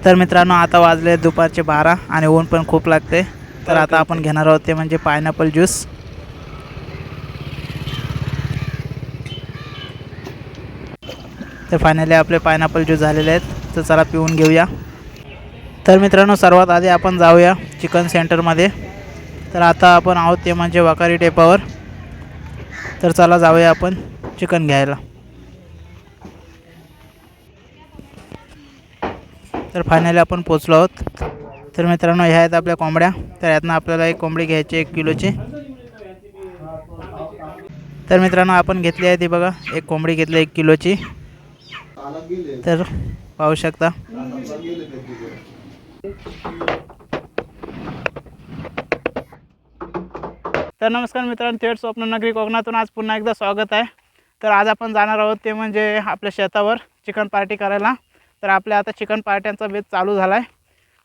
तर मित्रांनो आता वाजले दुपारचे 12 आणि ऊन पण खूप लागते। तर आता आपण घेणार आहोत ते म्हणजे पायनॅपल ज्यूस। तर फायनली आपले पायनॅपल ज्यूस झालेले आहेत, तर चला पिऊन घेऊया। तर मित्रांनो सर्वात आधी आपण जाऊया चिकन सेंटरमध्ये। तर आता आपण आहोत ते म्हणजे वाकारी टेपावर। तर चला जाऊया आपण चिकन घ्यायला। तर फायनली आपण पोहोचलो आहोत। तर मित्रांनो ह्या आहेत आपल्या कोंबड्या। तर यातनं आपल्याला एक कोंबडी घ्यायची 1 किलोची। तर मित्रांनो आपण घेतली आहे ती बघा, एक कोंबडी घेतली 1 किलोची। तर पाहू शकता। तर नमस्कार मित्रांनो, थेट स्वप्ननगरी कोकणातून आज पुन्हा एकदा स्वागत आहे। तर आज आपण जाणार आहोत ते म्हणजे आपल्या शेतावर चिकन पार्टी करायला। तर आपल्या आता चिकन पार्ट्यांचा बेत चालू झाला आहे।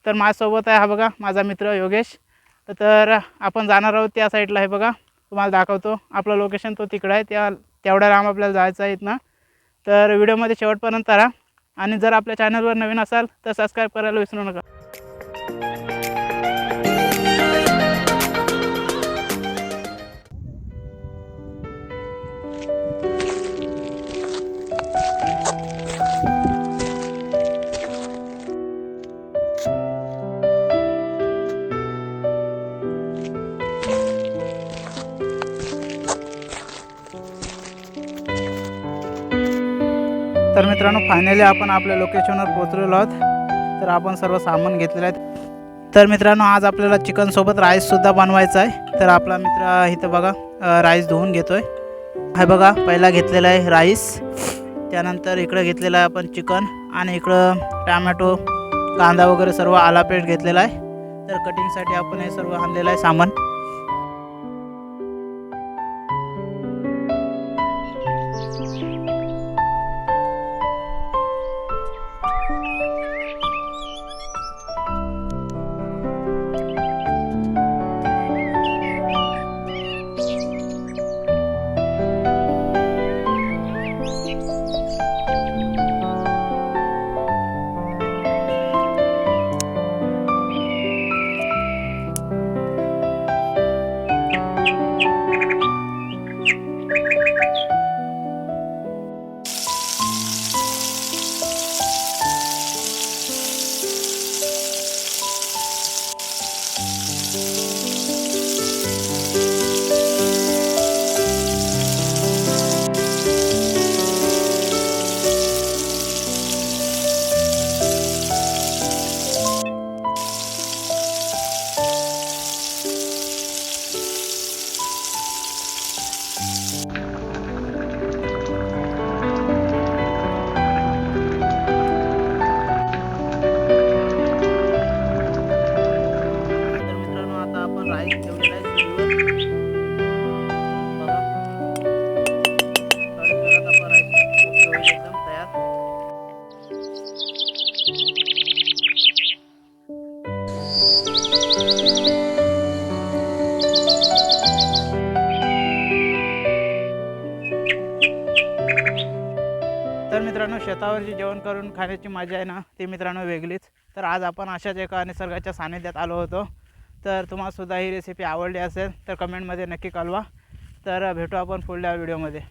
तर माझ्यासोबत आहे हा बघा माझा मित्र योगेश। तर आपण जाणार आहोत त्या साईडला आहे बघा, तुम्हाला दाखवतो। आपलं लोकेशन तो तिकडं आहे, तेवढ्या लांब आपल्याला जायचं आहे इथनं। तर व्हिडिओमध्ये शेवटपर्यंत राहा आणि जर आपल्या चॅनलवर नवीन असाल तर सबस्क्राईब करायला विसरू नका। तर मित्रांनो फायनली आपण आपल्या लोकेशनवर पोहोचलेलो आहोत। तर आपण सर्व सामान घेतलेलं आहे। तर मित्रांनो आज आपल्याला चिकन सोबत राईस सुद्धा बनवायचा आहे। तर आपला मित्र इथं बघा राईस धुवून घेतोय। हा बघा पहिला घेतलेला आहे राईस, त्यानंतर इकडे घेतलेला आहे आपण चिकन आणि इकडं टोमॅटो कांदा वगैरे सर्व आला पेस्ट घेतलेला आहे। तर कटिंगसाठी आपण हे सर्व आणलेलं आहे सामान। तर मित्रांनो शेतावर जी जेवण करून खाण्याची मजा आहे ना ती मित्रांनो वेगळीच। तर आज आपण अशाच एका निसर्गाच्या सानिध्यात आलो होतो। तर तुम्हाला सुद्धा ही रेसिपी आवडली असेल तर कमेंटमध्ये नक्की कळवा। तर भेटू आपण पुढल्या व्हिडिओमध्ये।